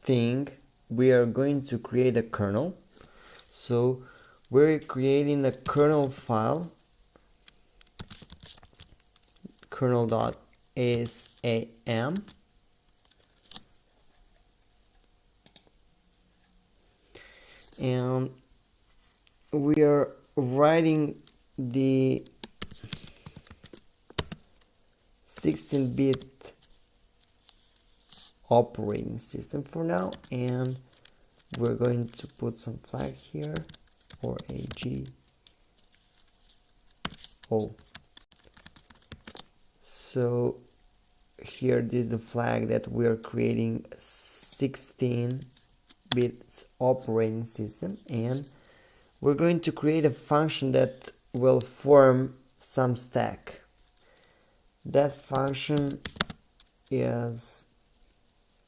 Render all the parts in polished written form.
thing, we are going to create a kernel. So we're creating a kernel file, kernel.asm, and we are writing the 16-bit operating system for now, and we're going to put some flag here, or AGO. So here this is the flag that we are creating 16-bit operating system, and we're going to create a function that will form some stack. That function is,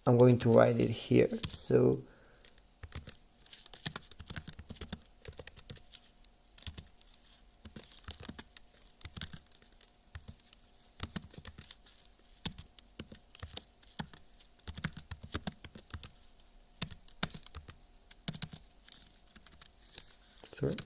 I'm going to write it here. So sorry.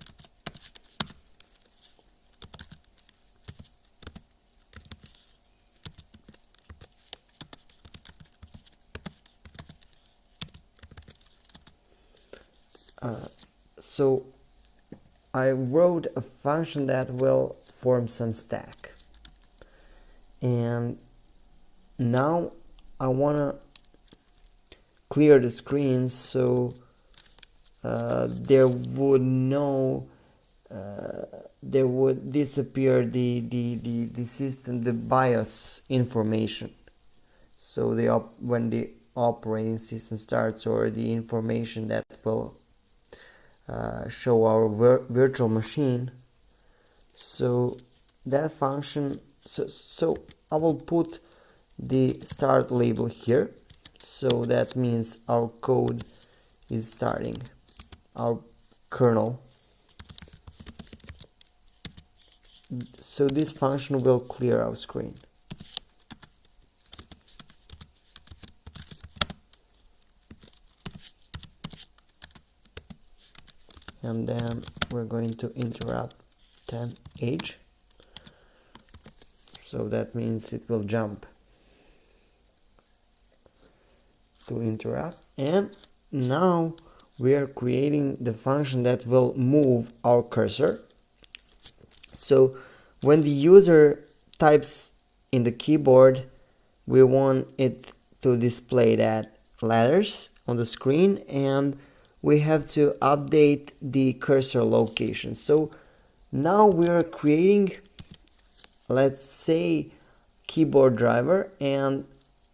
So I wrote a function that will form some stack, and now I want to clear the screen so there would disappear the system, the BIOS information. So when the operating system starts, or the information that will show our virtual machine. So that function, so I will put the start label here. So that means our code is starting, our kernel. So this function will clear our screen. And then we're going to interrupt 10h. So that means it will jump to interrupt. And now we are creating the function that will move our cursor. So when the user types in the keyboard, we want it to display that letters on the screen, and we have to update the cursor location. So now we are creating, let's say, keyboard driver, and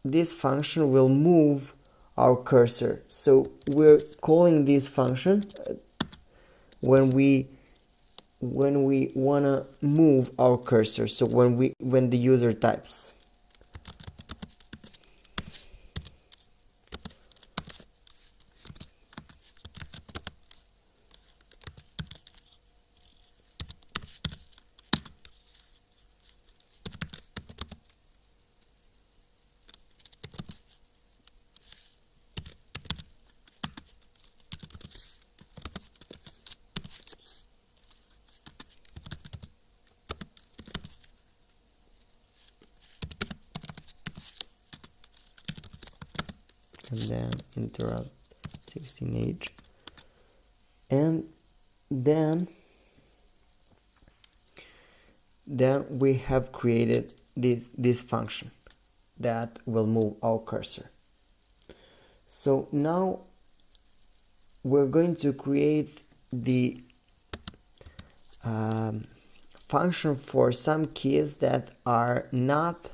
this function will move our cursor. So we're calling this function when we want to move our cursor. So when the user types. And then interrupt 16h, and then we have created this function that will move our cursor. So now we're going to create the function for some keys that are not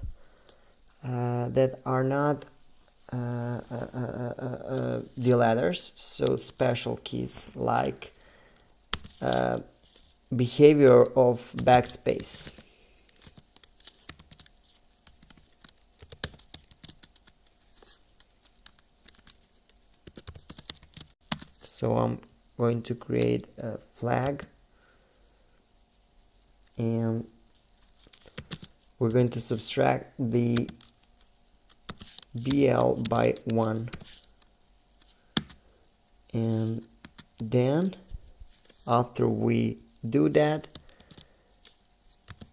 the letters, so special keys like behavior of backspace. So I'm going to create a flag, and we're going to subtract the BL by 1 And then after we do that,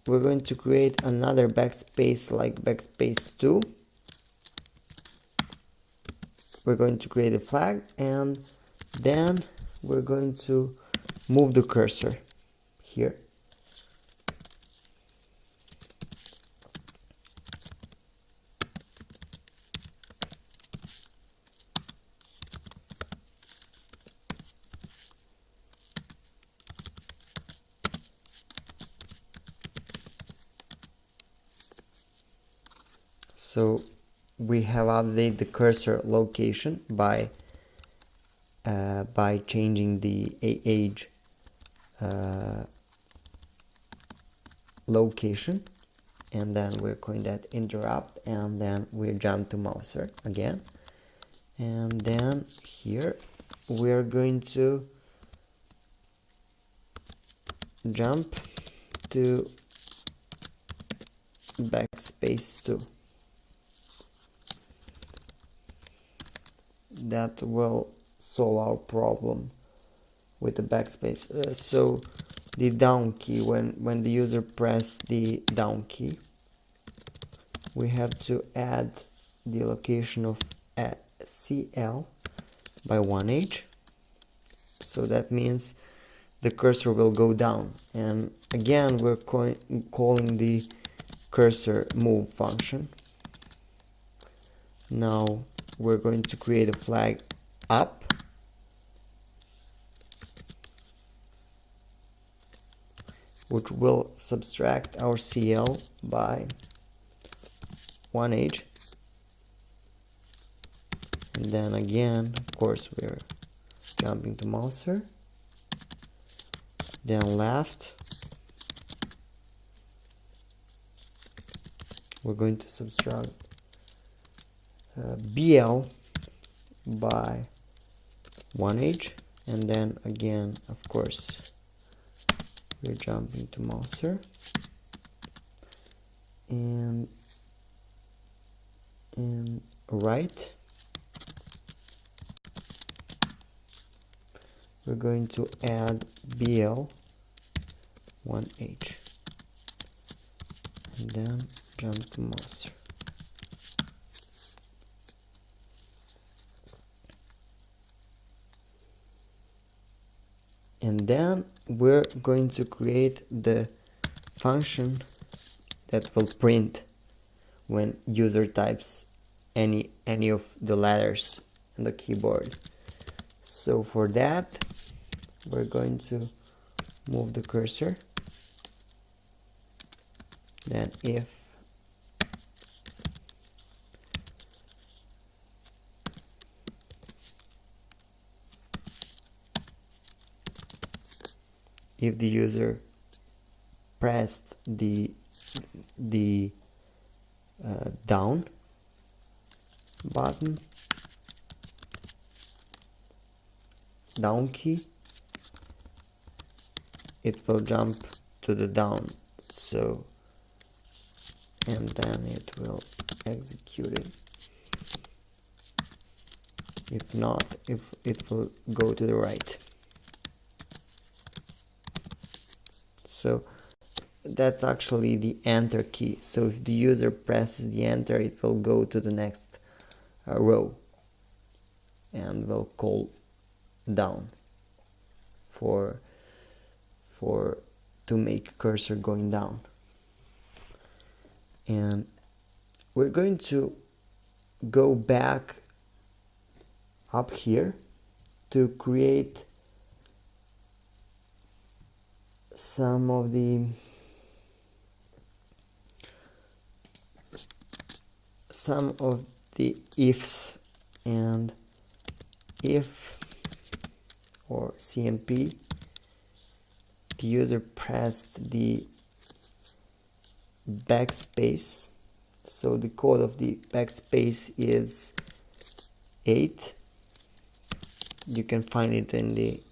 we're going to create another backspace like backspace 2. We're going to create a flag, and then we're going to move the cursor here. So we have updated the cursor location by changing the age location, and then we're going that interrupt, and then we jump to mouser again, and then here we're going to jump to backspace 2. That will solve our problem with the backspace. So the down key, when the user press the down key, we have to add the location of CL by 1H. So that means the cursor will go down, and again we're calling the cursor move function. Now we're going to create a flag up, which will subtract our CL by 1H, and then again, of course, we're jumping to mouser, then left, we're going to subtract BL by 1H, and then again, of course, we're jumping to mouser, and right, we're going to add BL 1H, and then jump to mouser. And then we're going to create the function that will print when user types any of the letters on the keyboard. So for that, we're going to move the cursor, then if the user pressed the down button, down key, it will jump to the down, so, and then it will execute it. If not, if it will go to the right. So that's actually the enter key. So if the user presses the enter, it will go to the next row and will call down to make cursor going down. And we're going to go back up here to create some of the ifs, and if or CMP the user pressed the backspace, so the code of the backspace is 8. You can find it in the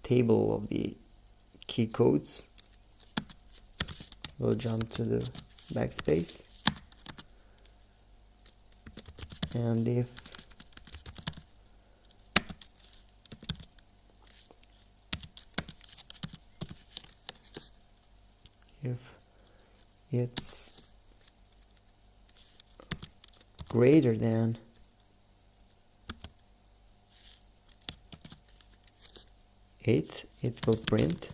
table of the key codes. We'll jump to the backspace, and if it's greater than it will print.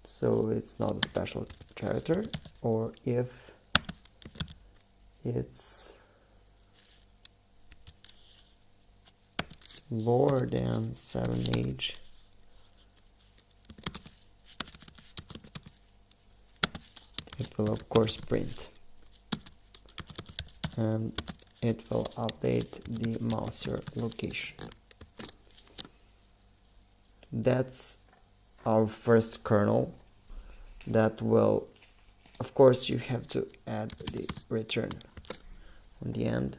So it's not a special character. Or if it's lower than 7H, it will of course print, and it will update the mouser location. That's our first kernel. That will, of course, you have to add the return on the end.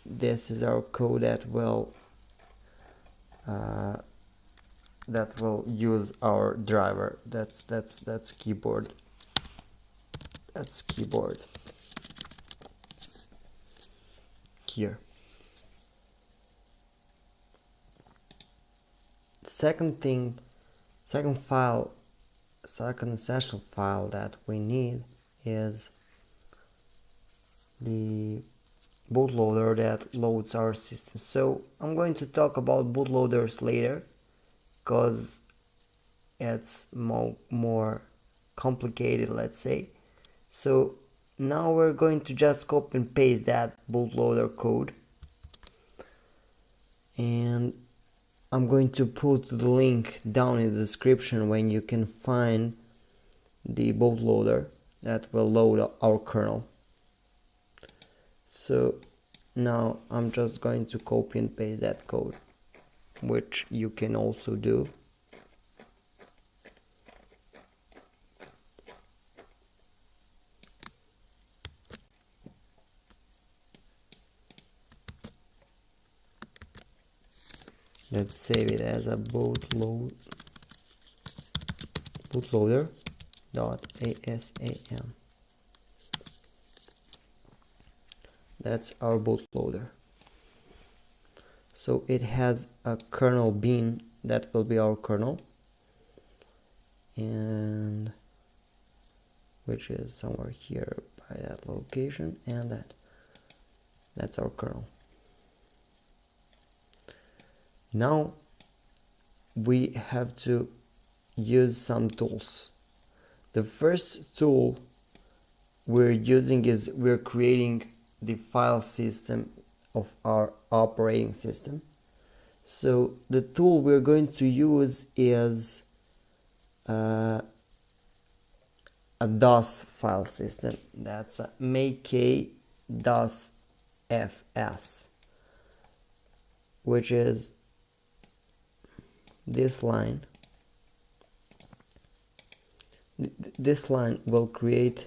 This is our code that will use our driver. That's keyboard. That's keyboard here. Second essential file that we need is the bootloader that loads our system. So I'm going to talk about bootloaders later because it's more complicated, let's say. So now we're going to just copy and paste that bootloader code, and I'm going to put the link down in the description when you can find the bootloader that will load our kernel. So now I'm just going to copy and paste that code, which you can also do. Let's save it as a bootloader.asm. That's our bootloader. So it has a kernel.bin that will be our kernel, and which is somewhere here by that location, and that's our kernel. Now we have to use some tools. The first tool we're using is we're creating the file system of our operating system. So the tool we're going to use is a DOS file system. That's a mkdosfs, which is this line. This line will create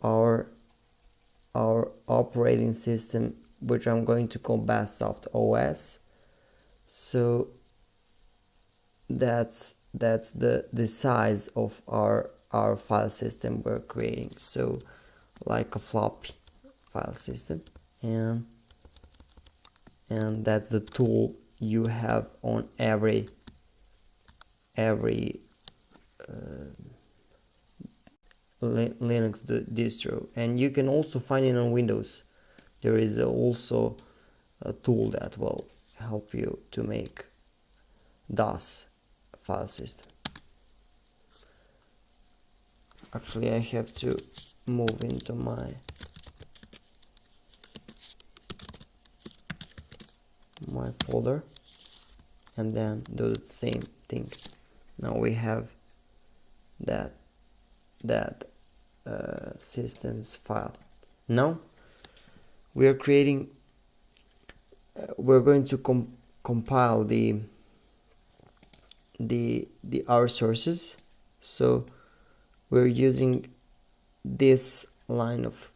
our operating system, which I'm going to call BestsoftOS. So that's the size of our file system we're creating. So like a floppy file system, and that's the tool you have on every Linux distro, and you can also find it on Windows. There is also a tool that will help you to make DOS file system. Actually, I have to move into my folder and then do the same thing. Now we have that systems file. Now we are creating we're going to compile our sources. So we're using this line of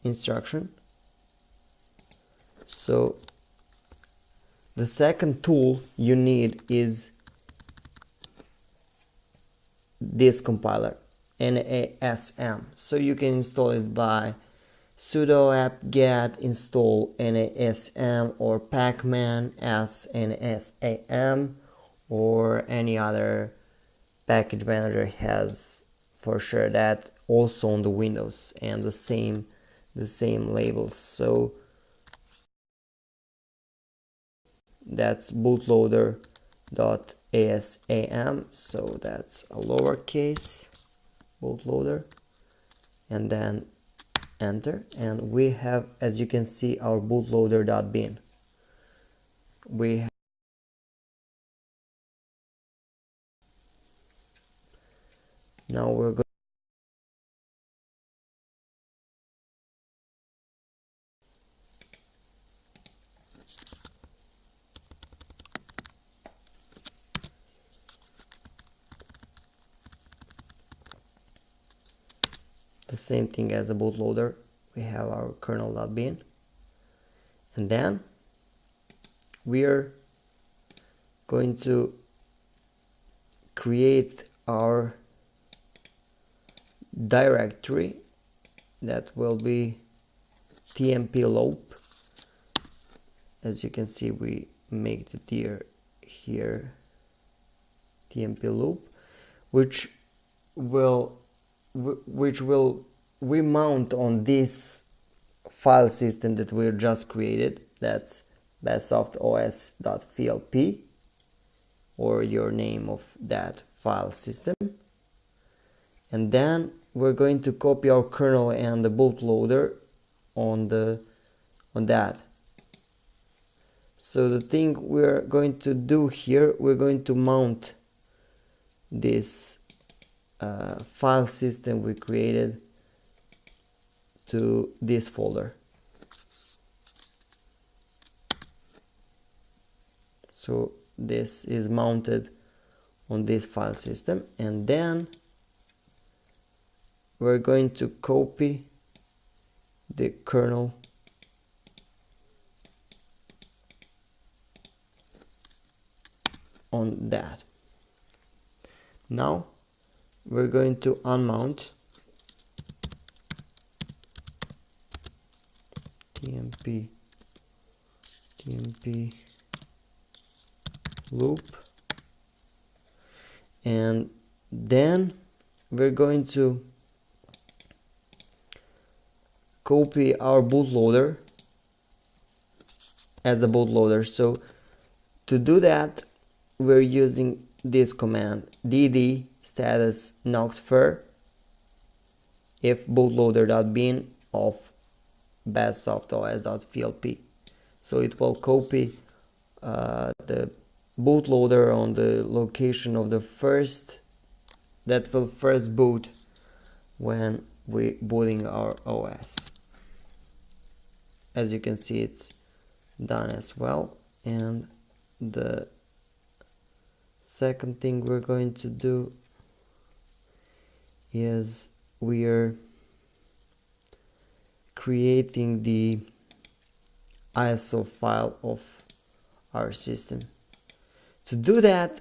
instruction. So the second tool you need is this compiler, NASM. So you can install it by sudo apt-get install NASM, or pacman as NASM, or any other package manager has for sure that also on the Windows, and the same labels. So that's bootloader.asm, so that's a lowercase bootloader, and then enter, and we have, as you can see, our bootloader.bin. We have now we're going the same thing as a bootloader. We have our kernel.bin, and then we are going to create our directory that will be tmp-loop. As you can see, we make the dir here tmp-loop, which will we mount on this file system that we just created. That's BestsoftOS.flp, or your name of that file system. And then we're going to copy our kernel and the bootloader on that. So the thing we're going to do here, we're going to mount this file system we created to this folder. So this is mounted on this file system, and then we're going to copy the kernel on that. Now we're going to unmount tmp-loop, and then we're going to copy our bootloader as a bootloader. So to do that, we're using this command dd status noxfer if bootloader.bin of BestsoftOS.flp. So it will copy the bootloader on the location of the first that will first boot when we booting our OS. As you can see, it's done as well. And the second thing we're going to do is we are creating the ISO file of our system. To do that,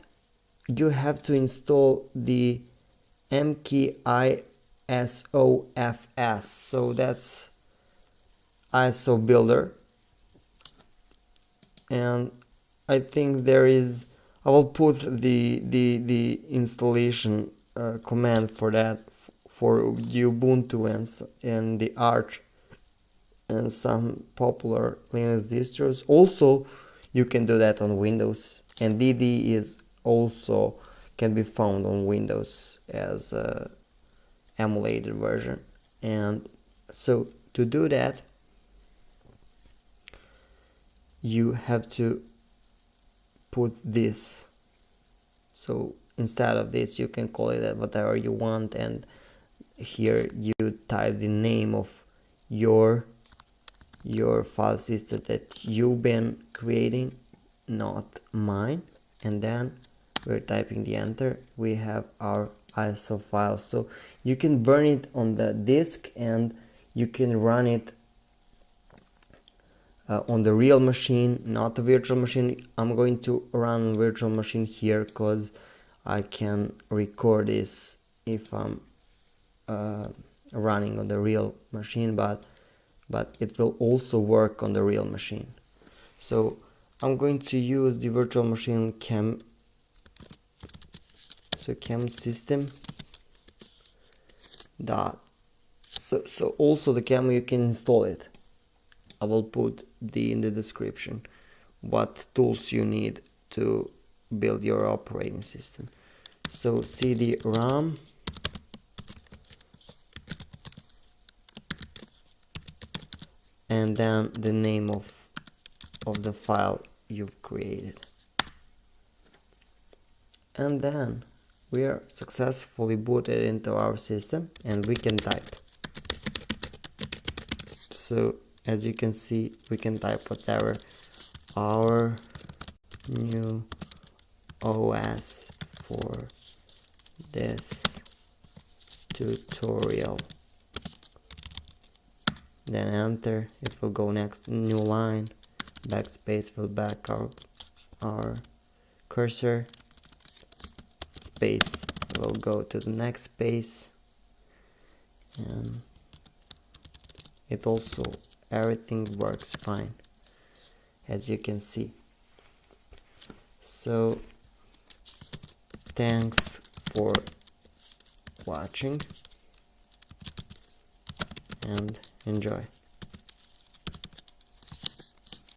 you have to install the mkisofs, so that's ISO builder, and I think there is, I will put the installation command for that for the Ubuntu and the Arch and some popular Linux distros. Also, you can do that on Windows, and DD is also can be found on Windows as a emulated version. And so to do that, you have to put this. So instead of this, you can call it whatever you want, and here you type the name of your file system that you've been creating, not mine, and then we're typing the enter. We have our ISO file, so you can burn it on the disk and you can run it on the real machine, not the virtual machine. I'm going to run virtual machine here because I can record this if I'm running on the real machine, but it will also work on the real machine. So I'm going to use the virtual machine So QEMU system dot. So also the QEMU, you can install it. I will put in the description what tools you need to build your operating system. So cdrom and then the name of the file you've created. And then we are successfully booted into our system and we can type. So as you can see, we can type whatever. Our new OS for this tutorial. Then enter, it will go next, new line, backspace will back our cursor, space will go to the next space, and it also, everything works fine, as you can see. So thanks for watching and enjoy.